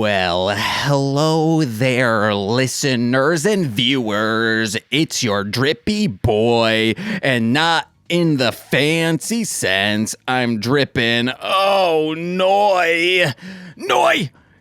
Well, hello there, listeners and viewers. It's your Drippy boy, and not in the fancy sense. I'm dripping. Oh, noi.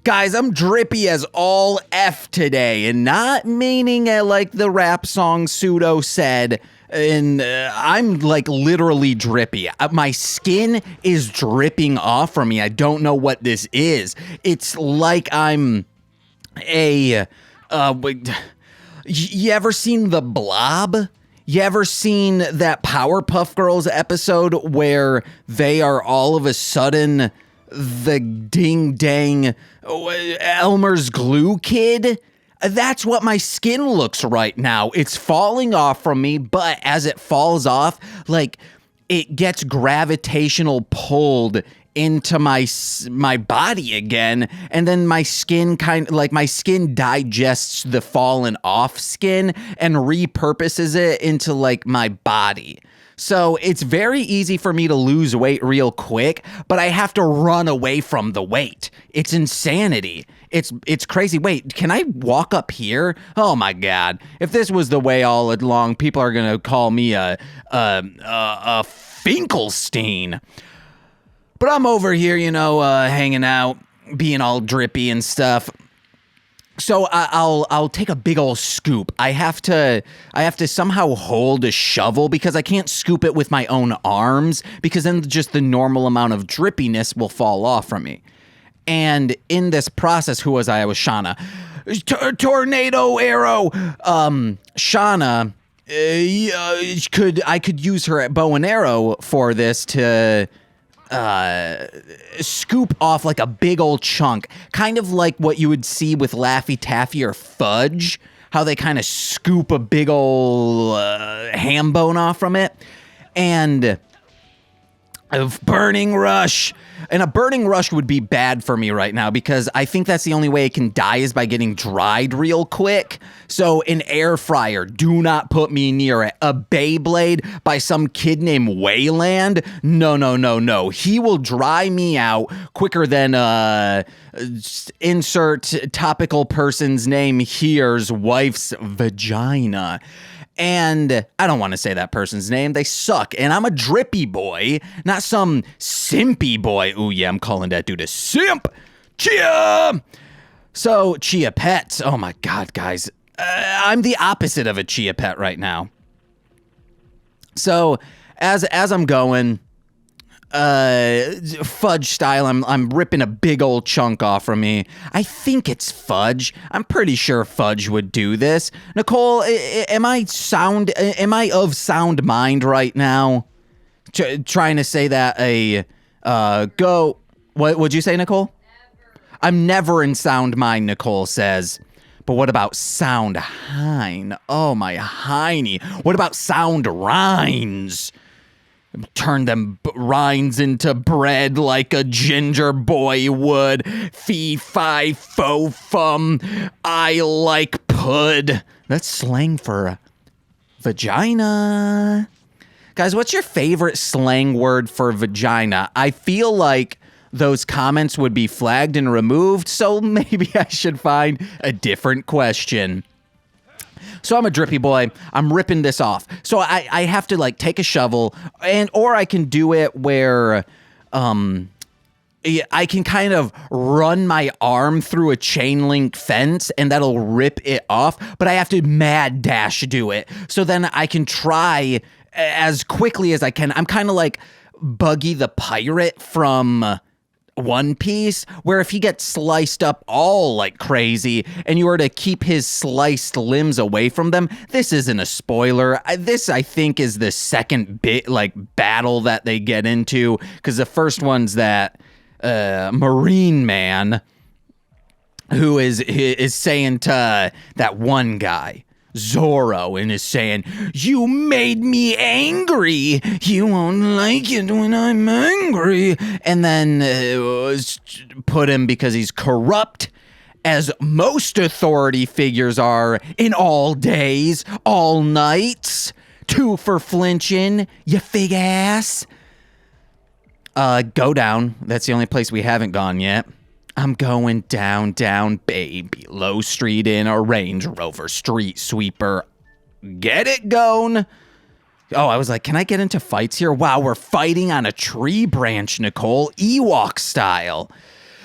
Guys, I'm drippy as all F today, and not meaning it like the rap song Pseudo said. And I'm like literally drippy. My skin is dripping off from me. I don't know what this is. It's like I'm you ever seen The Blob? You ever seen that Powerpuff Girls episode where they are all of a sudden the ding dang Elmer's glue kid? That's what my skin looks right now. It's falling off from me, but as it falls off, like it gets gravitational pulled into my body again, and then my skin my skin digests the fallen off skin and repurposes it into like my body. So it's very easy for me to lose weight real quick, but I have to run away from the weight. It's insanity. It's crazy. Wait, can I walk up here? Oh my God. If this was the way all along, people are going to call me a Finkelstein. But I'm over here, hanging out, being all drippy and stuff. So I'll take a big old scoop. I have to somehow hold a shovel because I can't scoop it with my own arms, because then just the normal amount of drippiness will fall off from me. And in this process, who was I? I was Shauna. Tornado arrow. Shauna, I could use her bow and arrow for this to scoop off like a big old chunk, kind of like what you would see with Laffy Taffy or Fudge, how they kind of scoop a big old ham bone off from it. And a burning rush. And a burning rush would be bad for me right now because I think that's the only way it can die is by getting dried real quick. So an air fryer, do not put me near it. A Beyblade by some kid named Wayland? No. He will dry me out quicker than insert topical person's name here's wife's vagina. And I don't want to say that person's name. They suck. And I'm a drippy boy, not some simpy boy. Ooh, yeah, I'm calling that dude a simp. Chia! So, chia pets. Oh, my God, guys. I'm the opposite of a chia pet right now. So, as I'm going, Fudge style, I'm ripping a big old chunk off from me. I think it's Fudge. I'm pretty sure Fudge would do this. Nicole, am I of sound mind right now? Trying to say that go. What would you say, Nicole? Never. I'm never in sound mind, Nicole says. But what about sound hine? Oh, my hiney. What about sound rinds? Turn them rinds into bread like a ginger boy would. Fee, fi, fo, fum. I like pud. That's slang for vagina. Guys, what's your favorite slang word for vagina? I feel like those comments would be flagged and removed, so maybe I should find a different question. So I'm a drippy boy. I'm ripping this off. So I have to like take a shovel, or I can do it where I can kind of run my arm through a chain link fence and that'll rip it off, but I have to mad dash do it. So then I can try as quickly as I can. I'm kind of like Buggy the Pirate from One Piece, where if he gets sliced up all like crazy and you were to keep his sliced limbs away from them, this isn't a spoiler. This, I think, is the second battle that they get into, because the first one's that Marine Man who is saying to that one guy, Zoro, and is saying, "You made me angry. You won't like it when I'm angry." And then put him, because he's corrupt, as most authority figures are in all days, all nights. 2 for flinching, you fig ass. Go down. That's the only place we haven't gone yet. I'm going down, down, baby. Low street in a Range Rover, street sweeper. Get it going. Oh, I was like, can I get into fights here? Wow, we're fighting on a tree branch, Nicole. Ewok style.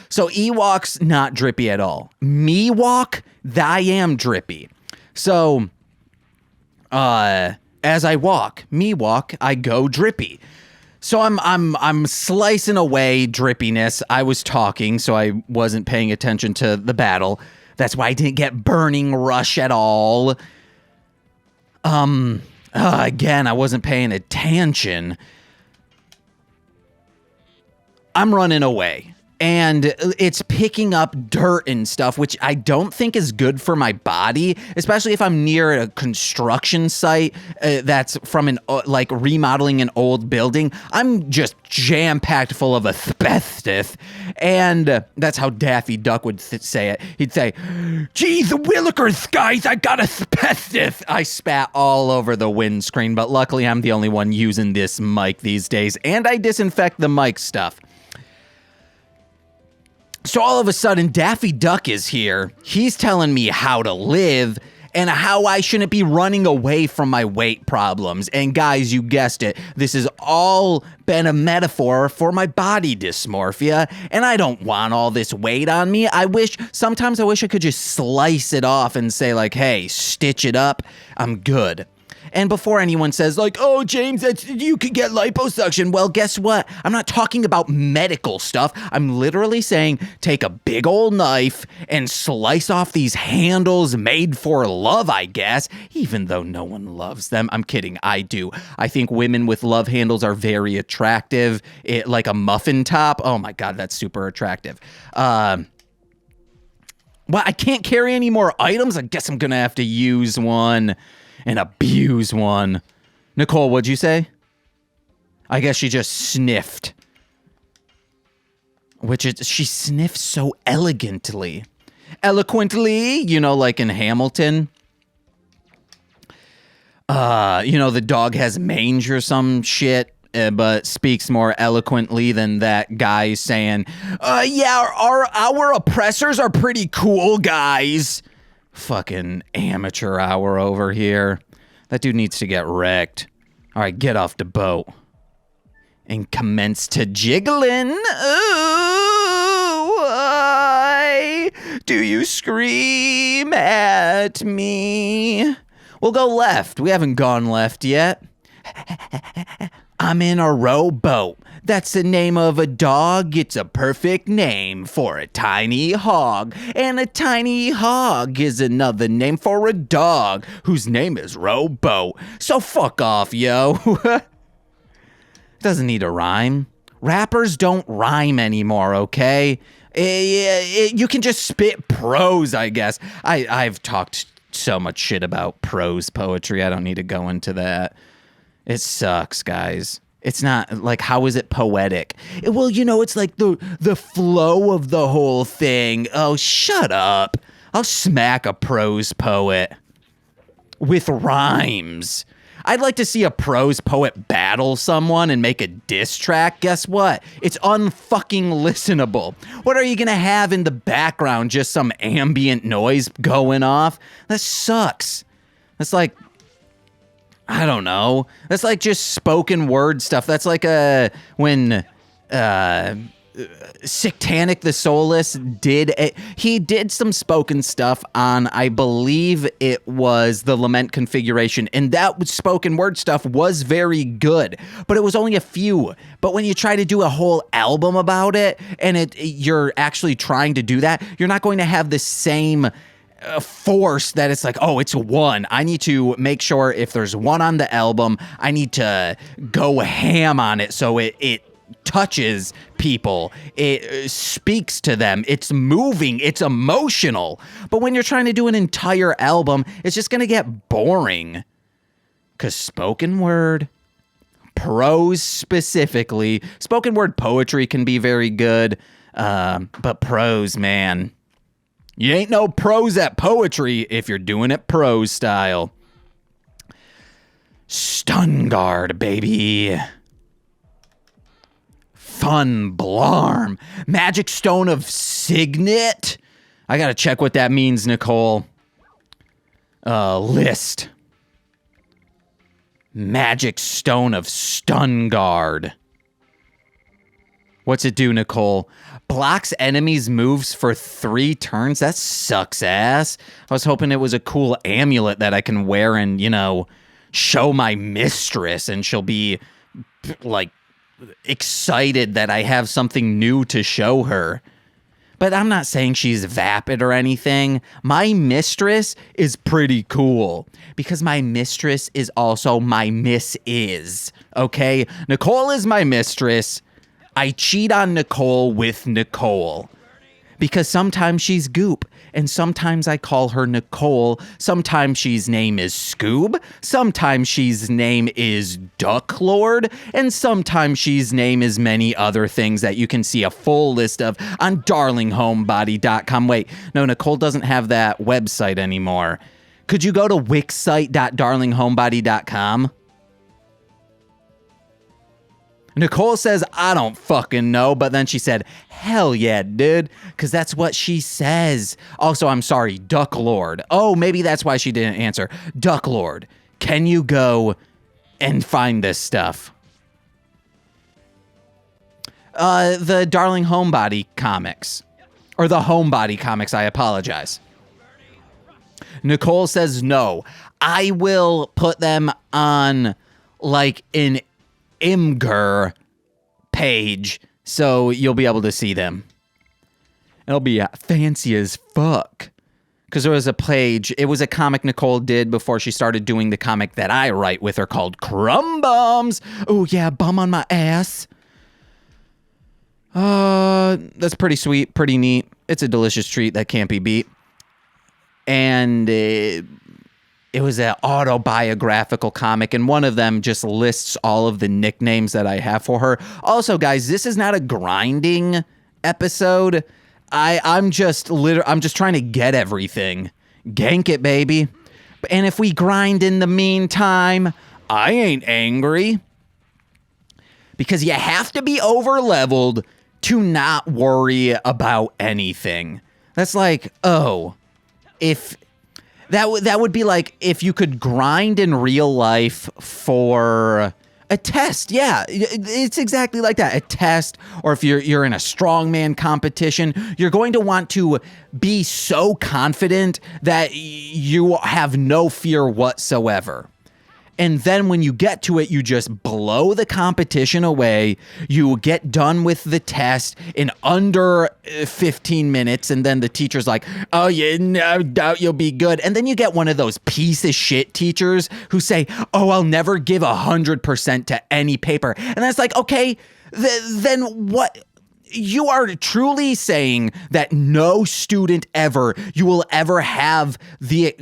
So Ewok's not Drippy at all. Me walk, I am Drippy. So, as I walk, me walk, I go Drippy. So I'm slicing away Drippiness. I was talking, so I wasn't paying attention to the battle. That's why I didn't get Burning Rush at all. Again, I wasn't paying attention. I'm running away. And it's picking up dirt and stuff, which I don't think is good for my body, especially if I'm near a construction site that's from an like remodeling an old building. I'm just jam-packed full of asbestos, and that's how Daffy Duck would say it. He'd say, "Geez, the Willikers, guys, I got asbestos." I spat all over the windscreen, but luckily I'm the only one using this mic these days, and I disinfect the mic stuff. So all of a sudden, Daffy Duck is here. He's telling me how to live and how I shouldn't be running away from my weight problems. And guys, you guessed it. This has all been a metaphor for my body dysmorphia. And I don't want all this weight on me. Sometimes I wish I could just slice it off and say like, hey, stitch it up. I'm good. And before anyone says like, oh, James, you could get liposuction. Well, guess what? I'm not talking about medical stuff. I'm literally saying take a big old knife and slice off these handles made for love, I guess, even though no one loves them. I'm kidding. I do. I think women with love handles are very attractive. Like a muffin top. Oh, my God, that's super attractive. Well, I can't carry any more items. I guess I'm going to have to use one. And abuse one. Nicole, what'd you say? I guess she just sniffed. She sniffs so elegantly. Eloquently, like in Hamilton. The dog has mange or some shit, but speaks more eloquently than that guy saying, yeah, our oppressors are pretty cool, guys. Fucking amateur hour over here. That dude needs to get wrecked. All right, get off the boat. And commence to jiggling. Ooh, why do you scream at me? We'll go left. We haven't gone left yet. I'm in a rowboat. That's the name of a dog. It's a perfect name for a tiny hog. And a tiny hog is another name for a dog whose name is Rowboat. So fuck off, yo. Doesn't need a rhyme. Rappers don't rhyme anymore, okay? You can just spit prose, I guess. I've talked so much shit about prose poetry. I don't need to go into that. It sucks, guys. It's not like, how is it poetic? Well, it's like the flow of the whole thing. Oh, shut up. I'll smack a prose poet with rhymes. I'd like to see a prose poet battle someone and make a diss track. Guess what? It's unfucking listenable. What are you going to have in the background? Just some ambient noise going off? That sucks. That's like, I don't know. That's like just spoken word stuff. That's like when Sictanic the Soulless he did some spoken stuff on, I believe it was the Lament configuration, and that spoken word stuff was very good, but it was only a few. But when you try to do a whole album about it, and you're actually trying to do that, you're not going to have the same force that it's like, oh, it's one. I need to make sure if there's one on the album, I need to go ham on it so it touches people. It speaks to them. It's moving. It's emotional. But when you're trying to do an entire album, it's just going to get boring. Because spoken word, prose specifically, spoken word poetry can be very good, but prose, man. You ain't no pros at poetry if you're doing it prose style. Stun guard, baby. Fun blarm. Magic Stone of Signet. I gotta check what that means, Nicole. List. Magic Stone of Stun Guard. What's it do, Nicole? Blocks enemies' moves for 3 turns? That sucks ass. I was hoping it was a cool amulet that I can wear and, you know, show my mistress and she'll be, like, excited that I have something new to show her. But I'm not saying she's vapid or anything. My mistress is pretty cool because my mistress is also my miss-is, okay? Nicole is my mistress. I cheat on Nicole with Nicole because sometimes she's Goop and sometimes I call her Nicole. Sometimes she's name is Scoob. Sometimes she's name is Duck Lord. And sometimes she's name is many other things that you can see a full list of on darlinghomebody.com. Wait, no, Nicole doesn't have that website anymore. Could you go to wixsite.darlinghomebody.com? Nicole says, I don't fucking know, but then she said, hell yeah, dude, because that's what she says. Also, I'm sorry, Duck Lord. Oh, maybe that's why she didn't answer. Duck Lord, can you go and find this stuff? The Darling Homebody comics. Or the Homebody comics, I apologize. Nicole says no. I will put them on, like, an Imgur page, so you'll be able to see them. It'll be fancy as fuck. Because there was a page, it was a comic Nicole did before she started doing the comic that I write with her called Crumb Bums. Oh yeah, bum on my ass. That's pretty sweet, pretty neat. It's a delicious treat that can't be beat. And it was an autobiographical comic, and one of them just lists all of the nicknames that I have for her. Also, guys, this is not a grinding episode. I'm just trying to get everything. Gank it, baby. And if we grind in the meantime, I ain't angry. Because you have to be over-leveled to not worry about anything. That's like, oh, if... That would be like if you could grind in real life for a test. Yeah, it's exactly like that. A test, or if you're in a strongman competition, you're going to want to be so confident that you have no fear whatsoever. And then when you get to it, you just blow the competition away. You get done with the test in under 15 minutes. And then the teacher's like, oh, yeah, no doubt you'll be good. And then you get one of those piece of shit teachers who say, oh, I'll never give 100% to any paper. And that's like, okay, then what? You are truly saying that no student you will ever have the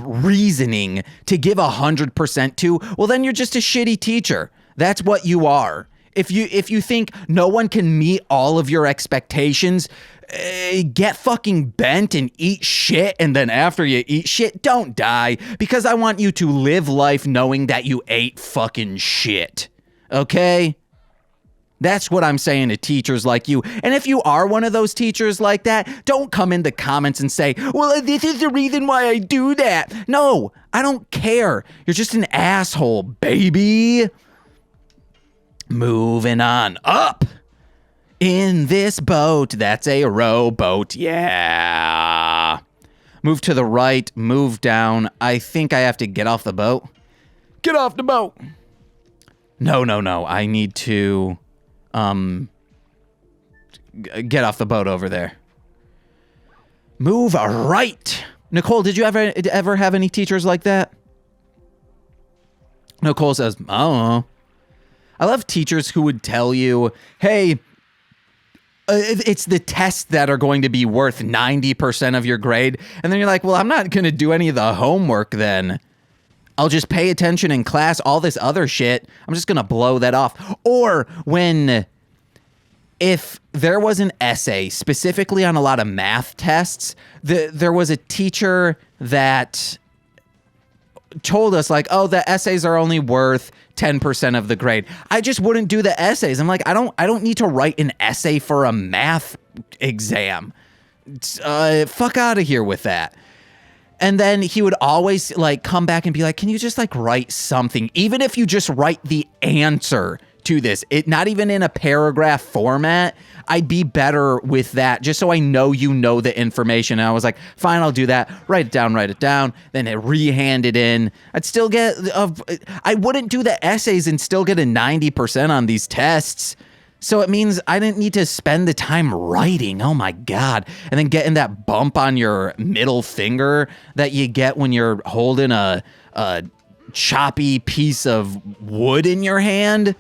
reasoning to give 100% to. Well, then you're just a shitty teacher. That's what you are. If you think no one can meet all of your expectations, get fucking bent and eat shit. And then after you eat shit, don't die, because I want you to live life knowing that you ate fucking shit. Okay? That's what I'm saying to teachers like you. And if you are one of those teachers like that, don't come in the comments and say, well, this is the reason why I do that. No, I don't care. You're just an asshole, baby. Moving on up. In this boat, that's a rowboat. Yeah. Move to the right, move down. I think I have to get off the boat. Get off the boat. No. I need to... get off the boat over there. Move right. Nicole, did you ever have any teachers like that? Nicole says, I don't know. I love teachers who would tell you, hey, it's the tests that are going to be worth 90% of your grade. And then you're like, well, I'm not going to do any of the homework then. I'll just pay attention in class. All this other shit, I'm just going to blow that off. Or if there was an essay specifically on a lot of math tests, there was a teacher that told us like, oh, the essays are only worth 10% of the grade. I just wouldn't do the essays. I'm like, I don't need to write an essay for a math exam. Fuck out of here with that. And then he would always like come back and be like, can you just like write something? Even if you just write the answer to this, it not even in a paragraph format, I'd be better with that just so I know you know the information. And I was like, fine, I'll do that. Write it down. Then it re-hand it in. I'd still get, I wouldn't do the essays and still get a 90% on these tests. So it means I didn't need to spend the time writing. Oh my God. And then getting that bump on your middle finger that you get when you're holding a choppy piece of wood in your hand.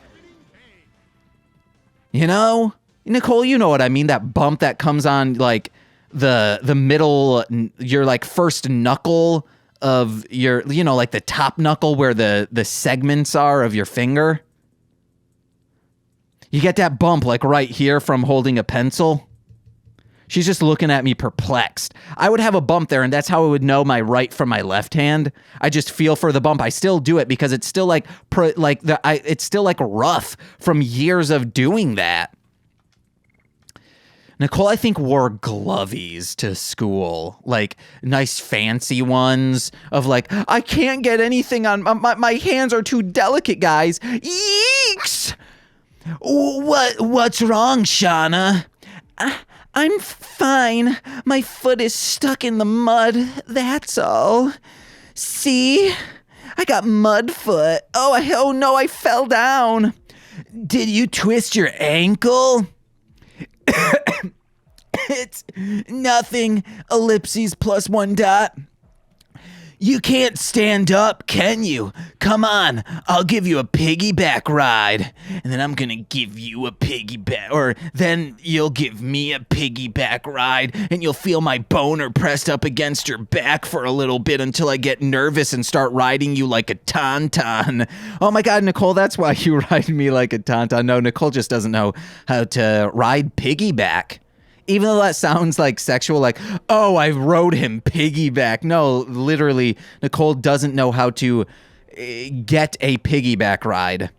You know? Nicole, you know what I mean? That bump that comes on like the middle, your like first knuckle of your, you know, like the top knuckle where the segments are of your finger. You get that bump like right here from holding a pencil. She's just looking at me perplexed. I would have a bump there, and that's how I would know my right from my left hand. I just feel for the bump. I still do it because it's still like it's still like rough from years of doing that. Nicole, I think, wore glovies to school, like nice fancy ones of like, I can't get anything on my hands are too delicate, guys. Yeeks! What's wrong, Shauna? I'm fine. My foot is stuck in the mud. That's all. See? I got mud foot. Oh no, I fell down. Did you twist your ankle? It's nothing. Ellipses plus one dot. You can't stand up, can you? Come on, I'll give you a piggyback ride. And then I'm gonna give you a piggyback, or then you'll give me a piggyback ride, and you'll feel my boner pressed up against your back for a little bit until I get nervous and start riding you like a tauntaun. Oh my God, Nicole, that's why you ride me like a tauntaun. No, Nicole just doesn't know how to ride piggyback. Even though that sounds like sexual, like, oh, I rode him piggyback. No, literally, Nicole doesn't know how to get a piggyback ride.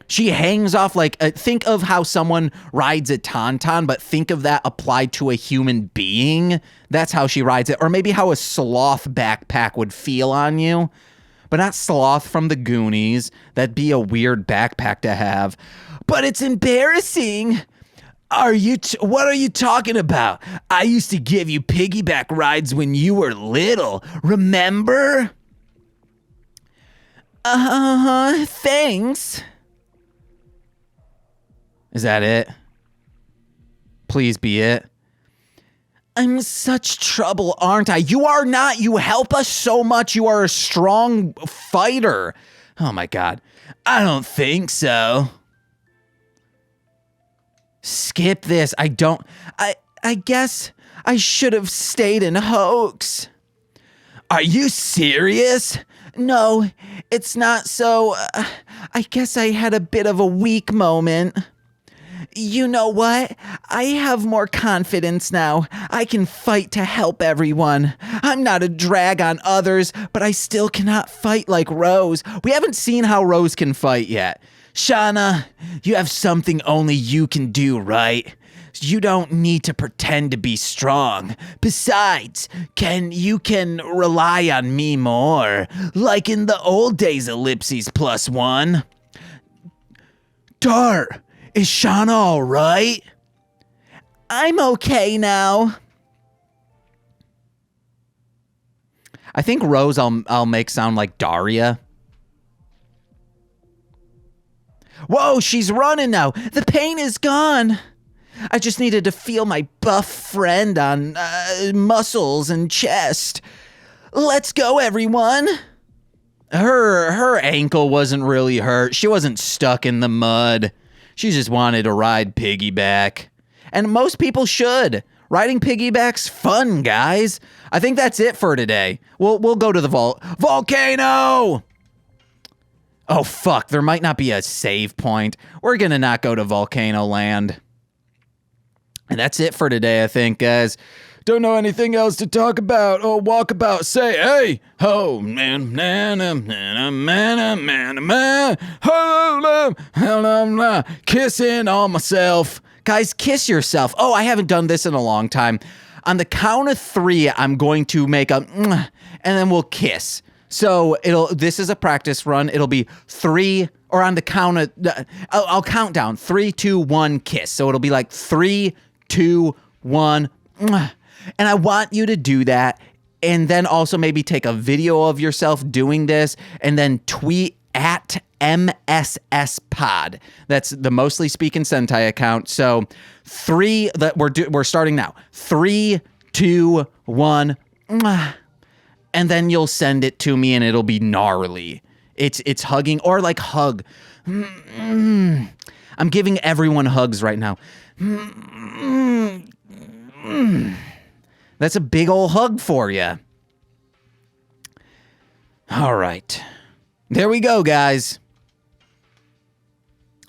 She hangs off like, think of how someone rides a tauntaun, but think of that applied to a human being. That's how she rides it. Or maybe how a sloth backpack would feel on you. But not Sloth from the Goonies. That'd be a weird backpack to have. But it's embarrassing. What are you talking about? I used to give you piggyback rides when you were little. Remember? Thanks. Is that it? Please be it. I'm such trouble, aren't I? You are not. You help us so much. You are a strong fighter. Oh my God. I don't think so. Skip this. I guess I should have stayed in Hoax. Are you serious? No, it's not so. I guess I had a bit of a weak moment. You know what? I have more confidence now. I can fight to help everyone. I'm not a drag on others, but I still cannot fight like Rose. We haven't seen how Rose can fight yet. Shauna, you have something only you can do, right? You don't need to pretend to be strong. Besides, you can rely on me more, like in the old days, ellipses plus one. Dart, is Shauna all right? I'm okay now. I think Rose I'll make sound like Daria. Whoa, she's running now. The pain is gone. I just needed to feel my buff friend on muscles and chest. Let's go, everyone. Her ankle wasn't really hurt. She wasn't stuck in the mud. She just wanted to ride piggyback. And most people should. Riding piggyback's fun, guys. I think that's it for today. We'll go to the volcano. Oh, fuck, there might not be a save point. We're gonna not go to Volcano Land. And that's it for today, I think, guys. Don't know anything else to talk about or walk about. Say, hey, oh, man, kissing on myself. Guys, kiss yourself. Oh, I haven't done this in a long time. On the count of 3, I'm going to make a, and then we'll kiss. So this is a practice run. It'll be 3, or on the count of, I'll count down. 3, 2, 1, kiss. So it'll be like 3, 2, 1, and I want you to do that. And then also maybe take a video of yourself doing this and then tweet at MSSPod. That's the Mostly Speaking Sentai account. So 3, that we're starting now. 3, 2, 1, and then you'll send it to me and it'll be gnarly. It's hugging, or like hug. I'm giving everyone hugs right now. That's a big old hug for you. All right. There we go, guys.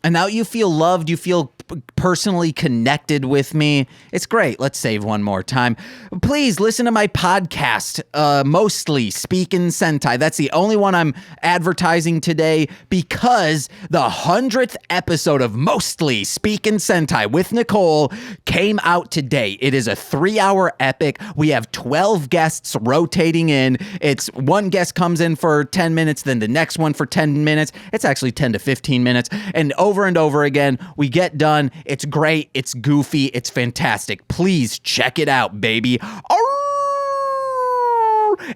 And now you feel loved. You feel personally connected with me. It's great. Let's save one more time. Please listen to my podcast, Mostly Speaking Sentai. That's the only one I'm advertising today because the 100th episode of Mostly Speaking Sentai with Nicole came out today. It is a 3-hour epic. We have 12 guests rotating in. It's one guest comes in for 10 minutes, then the next one for 10 minutes. It's actually 10 to 15 minutes. And over again, we get done. It's great. It's goofy. It's fantastic. Please check it out, baby.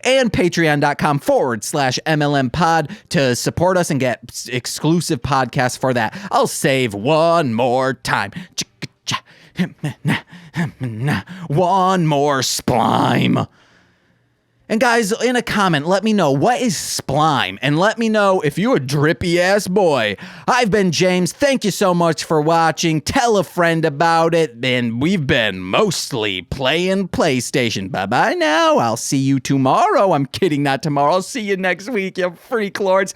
And patreon.com/MLM pod to support us and get exclusive podcasts for that. I'll save one more time. One more splime. And guys, in a comment, let me know, what is splime? And let me know if you're a drippy ass boy. I've been James. Thank you so much for watching. Tell a friend about it. And we've been mostly playing PlayStation. Bye-bye now. I'll see you tomorrow. I'm kidding, not tomorrow. I'll see you next week, you freak lords.